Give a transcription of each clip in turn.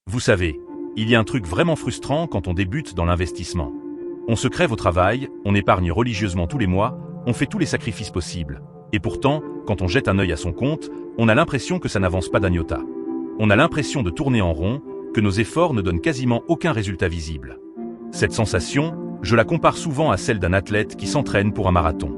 Vous savez, il y a un truc vraiment frustrant quand on débute dans l'investissement. On se crève au travail, on épargne religieusement tous les mois, on fait tous les sacrifices possibles. Et pourtant, quand on jette un œil à son compte, on a l'impression que ça n'avance pas d'un iota. On a l'impression de tourner en rond, que nos efforts ne donnent quasiment aucun résultat visible. Cette sensation, je la compare souvent à celle d'un athlète qui s'entraîne pour un marathon.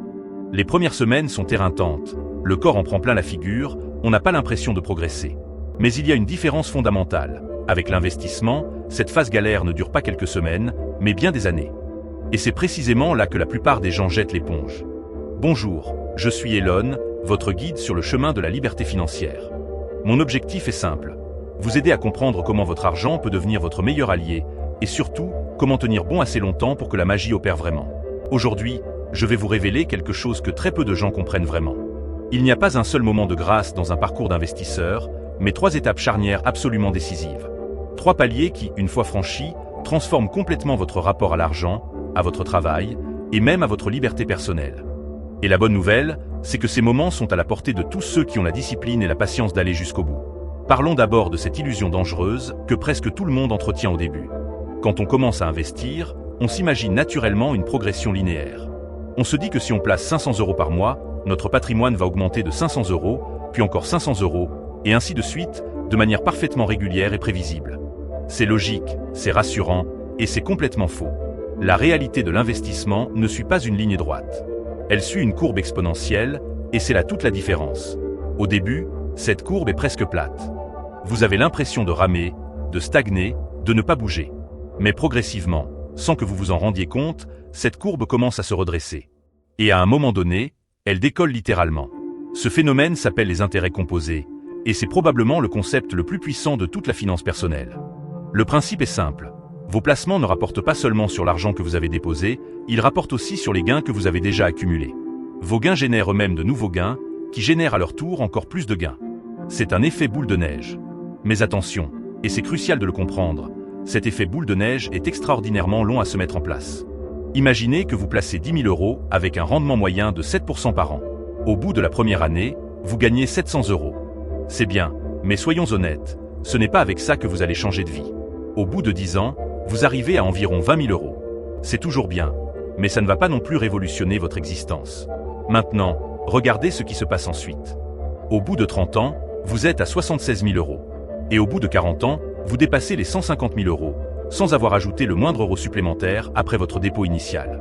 Les premières semaines sont éreintantes, le corps en prend plein la figure, on n'a pas l'impression de progresser. Mais il y a une différence fondamentale. Avec l'investissement, cette phase galère ne dure pas quelques semaines, mais bien des années. Et c'est précisément là que la plupart des gens jettent l'éponge. Bonjour, je suis Elon, votre guide sur le chemin de la liberté financière. Mon objectif est simple, vous aider à comprendre comment votre argent peut devenir votre meilleur allié, et surtout, comment tenir bon assez longtemps pour que la magie opère vraiment. Aujourd'hui, je vais vous révéler quelque chose que très peu de gens comprennent vraiment. Il n'y a pas un seul moment de grâce dans un parcours d'investisseur, mais 3 étapes charnières absolument décisives. 3 paliers qui, une fois franchis, transforment complètement votre rapport à l'argent, à votre travail, et même à votre liberté personnelle. Et la bonne nouvelle, c'est que ces moments sont à la portée de tous ceux qui ont la discipline et la patience d'aller jusqu'au bout. Parlons d'abord de cette illusion dangereuse que presque tout le monde entretient au début. Quand on commence à investir, on s'imagine naturellement une progression linéaire. On se dit que si on place 500 € par mois, notre patrimoine va augmenter de 500 €, puis encore 500 €, et ainsi de suite, de manière parfaitement régulière et prévisible. C'est logique, c'est rassurant, et c'est complètement faux. La réalité de l'investissement ne suit pas une ligne droite. Elle suit une courbe exponentielle, et c'est là toute la différence. Au début, cette courbe est presque plate. Vous avez l'impression de ramer, de stagner, de ne pas bouger. Mais progressivement, sans que vous vous en rendiez compte, cette courbe commence à se redresser. Et à un moment donné, elle décolle littéralement. Ce phénomène s'appelle les intérêts composés, et c'est probablement le concept le plus puissant de toute la finance personnelle. Le principe est simple. Vos placements ne rapportent pas seulement sur l'argent que vous avez déposé, ils rapportent aussi sur les gains que vous avez déjà accumulés. Vos gains génèrent eux-mêmes de nouveaux gains, qui génèrent à leur tour encore plus de gains. C'est un effet boule de neige. Mais attention, et c'est crucial de le comprendre, cet effet boule de neige est extraordinairement long à se mettre en place. Imaginez que vous placez 10 000 € avec un rendement moyen de 7% par an. Au bout de la première année, vous gagnez 700 €. C'est bien, mais soyons honnêtes, ce n'est pas avec ça que vous allez changer de vie. Au bout de 10 ans, vous arrivez à environ 20 000 €. C'est toujours bien, mais ça ne va pas non plus révolutionner votre existence. Maintenant, regardez ce qui se passe ensuite. Au bout de 30 ans, vous êtes à 76 000 €. Et au bout de 40 ans, vous dépassez les 150 000 €, sans avoir ajouté le moindre euro supplémentaire après votre dépôt initial.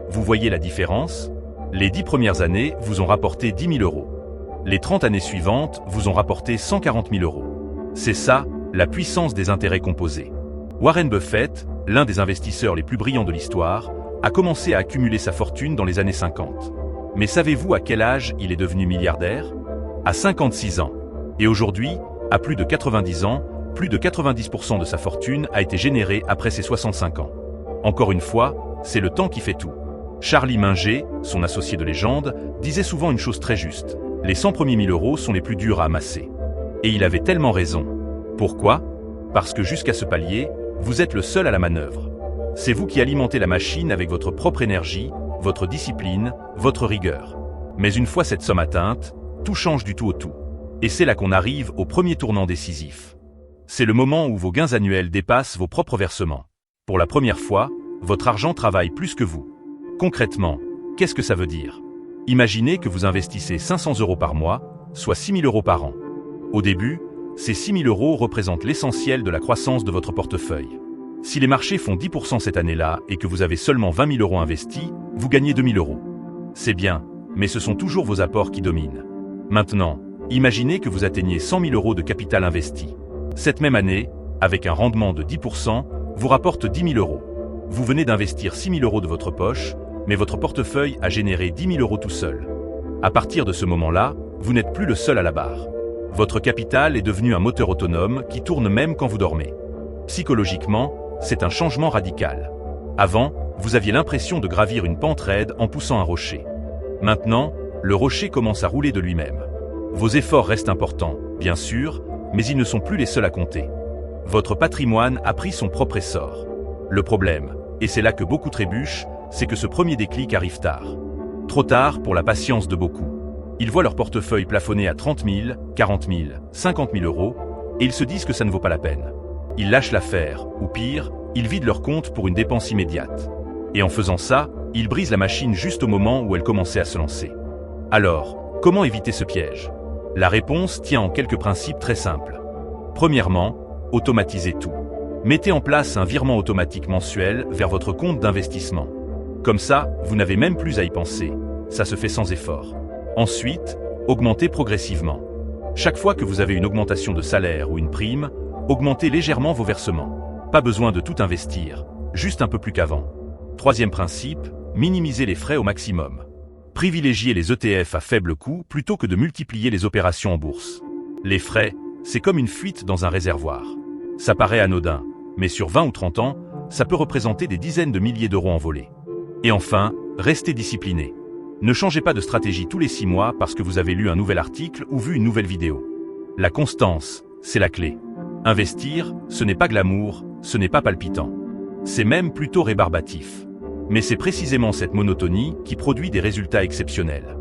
Vous voyez la différence? Les 10 premières années vous ont rapporté 10 000 €. Les 30 années suivantes vous ont rapporté 140 000 €. C'est ça, la puissance des intérêts composés. Warren Buffett, l'un des investisseurs les plus brillants de l'histoire, a commencé à accumuler sa fortune dans les années 50. Mais savez-vous à quel âge il est devenu milliardaire? À 56 ans. Et aujourd'hui, à plus de 90 ans, plus de 90% de sa fortune a été générée après ses 65 ans. Encore une fois, c'est le temps qui fait tout. Charlie Munger, son associé de légende, disait souvent une chose très juste. Les 100 premiers 1000 € sont les plus durs à amasser. Et il avait tellement raison. Pourquoi? Parce que jusqu'à ce palier, vous êtes le seul à la manœuvre. C'est vous qui alimentez la machine avec votre propre énergie, votre discipline, votre rigueur. Mais une fois cette somme atteinte, tout change du tout au tout. Et c'est là qu'on arrive au premier tournant décisif. C'est le moment où vos gains annuels dépassent vos propres versements. Pour la première fois, votre argent travaille plus que vous. Concrètement, qu'est-ce que ça veut dire? Imaginez que vous investissez 500 € par mois, soit 6 000 € par an. Au début, ces 6 000 € représentent l'essentiel de la croissance de votre portefeuille. Si les marchés font 10% cette année-là et que vous avez seulement 20 000 € investis, vous gagnez 2 000 €. C'est bien, mais ce sont toujours vos apports qui dominent. Maintenant, imaginez que vous atteignez 100 000 € de capital investi. Cette même année, avec un rendement de 10%, vous rapporte 10 000 €. Vous venez d'investir 6 000 € de votre poche, mais votre portefeuille a généré 10 000 € tout seul. À partir de ce moment-là, vous n'êtes plus le seul à la barre. Votre capital est devenu un moteur autonome qui tourne même quand vous dormez. Psychologiquement, c'est un changement radical. Avant, vous aviez l'impression de gravir une pente raide en poussant un rocher. Maintenant, le rocher commence à rouler de lui-même. Vos efforts restent importants, bien sûr, mais ils ne sont plus les seuls à compter. Votre patrimoine a pris son propre essor. Le problème, et c'est là que beaucoup trébuchent, c'est que ce premier déclic arrive tard. Trop tard pour la patience de beaucoup. Ils voient leur portefeuille plafonner à 30 000, 40 000, 50 000 €, et ils se disent que ça ne vaut pas la peine. ils lâchent l'affaire, ou pire, ils vident leur compte pour une dépense immédiate. Et en faisant ça, ils brisent la machine juste au moment où elle commençait à se lancer. Alors, comment éviter ce piège? La réponse tient en quelques principes très simples. Premièrement, automatisez tout. Mettez en place un virement automatique mensuel vers votre compte d'investissement. Comme ça, vous n'avez même plus à y penser. Ça se fait sans effort. Ensuite, augmentez progressivement. Chaque fois que vous avez une augmentation de salaire ou une prime, augmentez légèrement vos versements. Pas besoin de tout investir, juste un peu plus qu'avant. Troisième principe, minimisez les frais au maximum. Privilégiez les ETF à faible coût plutôt que de multiplier les opérations en bourse. Les frais, c'est comme une fuite dans un réservoir. Ça paraît anodin, mais sur 20 ou 30 ans, ça peut représenter des dizaines de milliers d'euros envolés. Et enfin, restez discipliné. Ne changez pas de stratégie tous les 6 mois parce que vous avez lu un nouvel article ou vu une nouvelle vidéo. La constance, c'est la clé. Investir, ce n'est pas glamour, ce n'est pas palpitant. C'est même plutôt rébarbatif. Mais c'est précisément cette monotonie qui produit des résultats exceptionnels.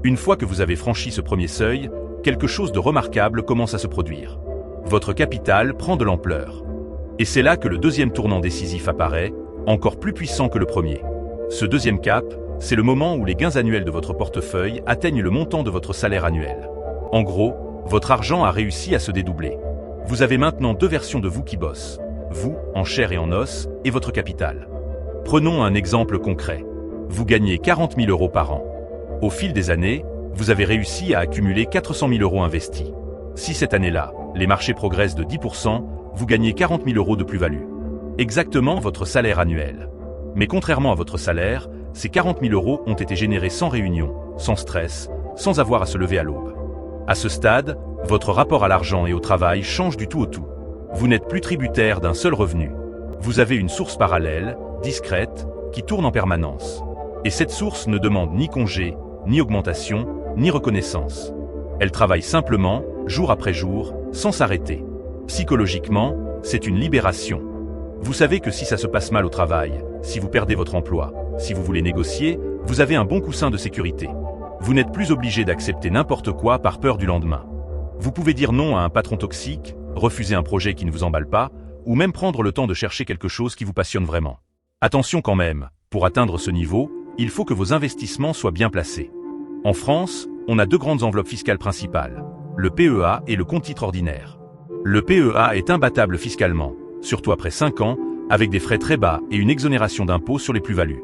Une fois que vous avez franchi ce premier seuil, quelque chose de remarquable commence à se produire. Votre capital prend de l'ampleur. Et c'est là que le deuxième tournant décisif apparaît, encore plus puissant que le premier. Ce deuxième cap, c'est le moment où les gains annuels de votre portefeuille atteignent le montant de votre salaire annuel. En gros, votre argent a réussi à se dédoubler. Vous avez maintenant 2 versions de vous qui bossent. Vous, en chair et en os, et votre capital. Prenons un exemple concret. Vous gagnez 40 000 euros par an. Au fil des années, vous avez réussi à accumuler 400 000 euros investis. Si cette année-là, les marchés progressent de 10%, vous gagnez 40 000 euros de plus-value. Exactement votre salaire annuel. Mais contrairement à votre salaire, ces 40 000 euros ont été générés sans réunion, sans stress, sans avoir à se lever à l'aube. À ce stade, votre rapport à l'argent et au travail change du tout au tout. Vous n'êtes plus tributaire d'un seul revenu. Vous avez une source parallèle, discrète, qui tourne en permanence. Et cette source ne demande ni congé, ni augmentation, ni reconnaissance. Elle travaille simplement, jour après jour, sans s'arrêter. Psychologiquement, c'est une libération. Vous savez que si ça se passe mal au travail, si vous perdez votre emploi, si vous voulez négocier, vous avez un bon coussin de sécurité. Vous n'êtes plus obligé d'accepter n'importe quoi par peur du lendemain. Vous pouvez dire non à un patron toxique, refuser un projet qui ne vous emballe pas, ou même prendre le temps de chercher quelque chose qui vous passionne vraiment. Attention quand même, pour atteindre ce niveau, il faut que vos investissements soient bien placés. En France, on a 2 grandes enveloppes fiscales principales, le PEA et le compte titre ordinaire. Le PEA est imbattable fiscalement, surtout après 5 ans, avec des frais très bas et une exonération d'impôts sur les plus-values.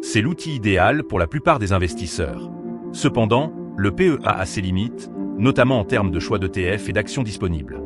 C'est l'outil idéal pour la plupart des investisseurs. Cependant, le PEA a ses limites, notamment en termes de choix d'ETF et d'actions disponibles.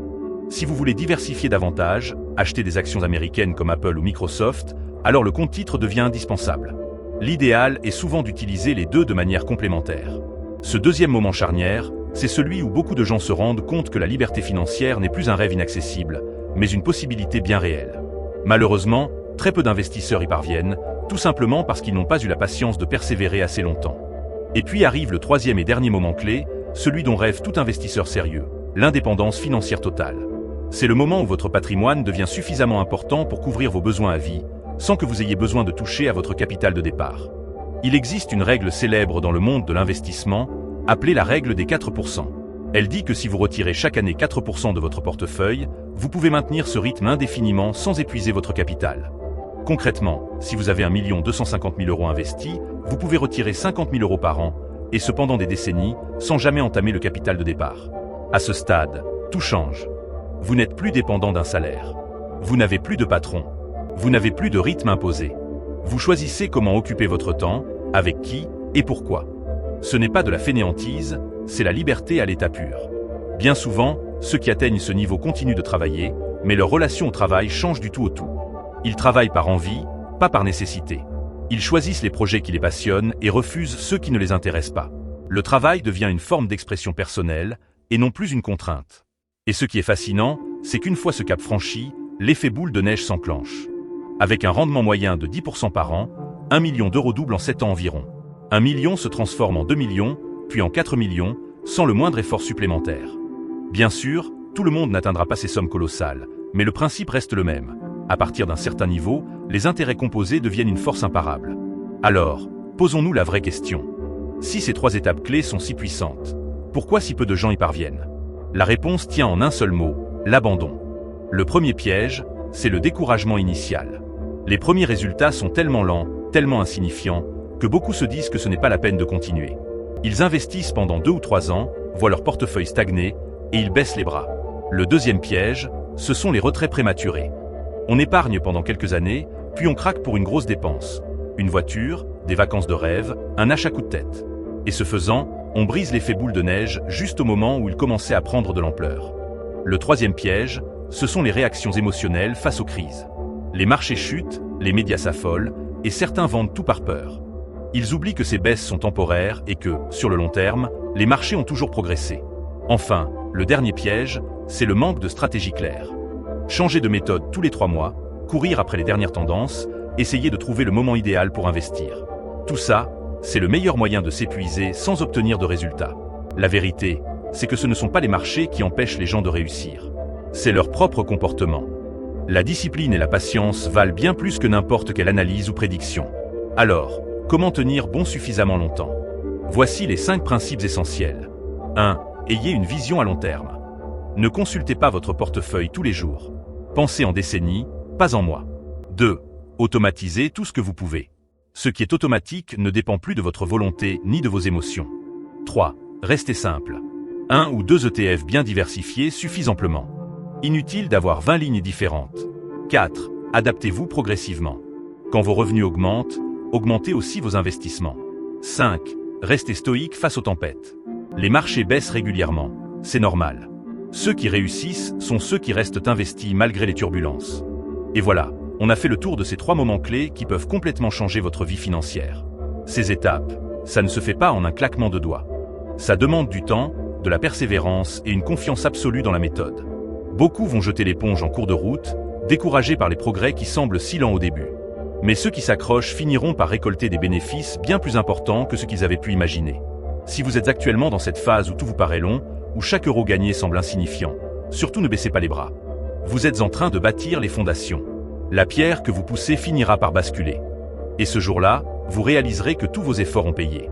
Si vous voulez diversifier davantage, acheter des actions américaines comme Apple ou Microsoft, alors le compte titre devient indispensable. L'idéal est souvent d'utiliser les deux de manière complémentaire. Ce deuxième moment charnière, c'est celui où beaucoup de gens se rendent compte que la liberté financière n'est plus un rêve inaccessible, mais une possibilité bien réelle. Malheureusement, très peu d'investisseurs y parviennent, tout simplement parce qu'ils n'ont pas eu la patience de persévérer assez longtemps. Et puis arrive le troisième et dernier moment clé, celui dont rêve tout investisseur sérieux, l'indépendance financière totale. C'est le moment où votre patrimoine devient suffisamment important pour couvrir vos besoins à vie, sans que vous ayez besoin de toucher à votre capital de départ. Il existe une règle célèbre dans le monde de l'investissement, appelée la règle des 4%. Elle dit que si vous retirez chaque année 4% de votre portefeuille, vous pouvez maintenir ce rythme indéfiniment sans épuiser votre capital. Concrètement, si vous avez 1 250 000 euros investis, vous pouvez retirer 50 000 euros par an, et ce pendant des décennies, sans jamais entamer le capital de départ. À ce stade, tout change. Vous n'êtes plus dépendant d'un salaire. Vous n'avez plus de patron. Vous n'avez plus de rythme imposé. Vous choisissez comment occuper votre temps, avec qui et pourquoi. Ce n'est pas de la fainéantise, c'est la liberté à l'état pur. Bien souvent, ceux qui atteignent ce niveau continuent de travailler, mais leur relation au travail change du tout au tout. Ils travaillent par envie, pas par nécessité. Ils choisissent les projets qui les passionnent et refusent ceux qui ne les intéressent pas. Le travail devient une forme d'expression personnelle, et non plus une contrainte. Et ce qui est fascinant, c'est qu'une fois ce cap franchi, l'effet boule de neige s'enclenche. Avec un rendement moyen de 10% par an, 1 million d'euros double en 7 ans environ. 1 million se transforme en 2 millions, puis en 4 millions, sans le moindre effort supplémentaire. Bien sûr, tout le monde n'atteindra pas ces sommes colossales, mais le principe reste le même. À partir d'un certain niveau, les intérêts composés deviennent une force imparable. Alors, posons-nous la vraie question. Si ces 3 étapes clés sont si puissantes, pourquoi si peu de gens y parviennent? La réponse tient en un seul mot, l'abandon. Le premier piège, c'est le découragement initial. Les premiers résultats sont tellement lents, tellement insignifiants, que beaucoup se disent que ce n'est pas la peine de continuer. Ils investissent pendant 2 ou 3 ans, voient leur portefeuille stagner, et ils baissent les bras. Le deuxième piège, ce sont les retraits prématurés. On épargne pendant quelques années, puis on craque pour une grosse dépense. Une voiture, des vacances de rêve, un achat coup de tête. Et ce faisant, on brise l'effet boule de neige juste au moment où il commençait à prendre de l'ampleur. Le troisième piège, ce sont les réactions émotionnelles face aux crises. Les marchés chutent, les médias s'affolent, et certains vendent tout par peur. Ils oublient que ces baisses sont temporaires et que, sur le long terme, les marchés ont toujours progressé. Enfin, le dernier piège, c'est le manque de stratégie claire. Changer de méthode tous les 3 mois, courir après les dernières tendances, essayer de trouver le moment idéal pour investir. Tout ça, c'est le meilleur moyen de s'épuiser sans obtenir de résultats. La vérité, c'est que ce ne sont pas les marchés qui empêchent les gens de réussir. C'est leur propre comportement. La discipline et la patience valent bien plus que n'importe quelle analyse ou prédiction. Alors, comment tenir bon suffisamment longtemps? Voici les 5 principes essentiels. 1. Ayez une vision à long terme. Ne consultez pas votre portefeuille tous les jours. Pensez en décennies, pas en mois. 2. Automatisez tout ce que vous pouvez. Ce qui est automatique ne dépend plus de votre volonté ni de vos émotions. 3. Restez simple. 1 ou 2 ETF bien diversifiés suffisent amplement. Inutile d'avoir 20 lignes différentes. 4. Adaptez-vous progressivement. Quand vos revenus augmentent, augmentez aussi vos investissements. 5. Restez stoïque face aux tempêtes. Les marchés baissent régulièrement. C'est normal. Ceux qui réussissent sont ceux qui restent investis malgré les turbulences. Et voilà, on a fait le tour de ces 3 moments clés qui peuvent complètement changer votre vie financière. Ces étapes, ça ne se fait pas en un claquement de doigts. Ça demande du temps, de la persévérance et une confiance absolue dans la méthode. Beaucoup vont jeter l'éponge en cours de route, découragés par les progrès qui semblent si lents au début. Mais ceux qui s'accrochent finiront par récolter des bénéfices bien plus importants que ce qu'ils avaient pu imaginer. Si vous êtes actuellement dans cette phase où tout vous paraît long, où chaque euro gagné semble insignifiant, surtout ne baissez pas les bras. Vous êtes en train de bâtir les fondations. La pierre que vous poussez finira par basculer. Et ce jour-là, vous réaliserez que tous vos efforts ont payé.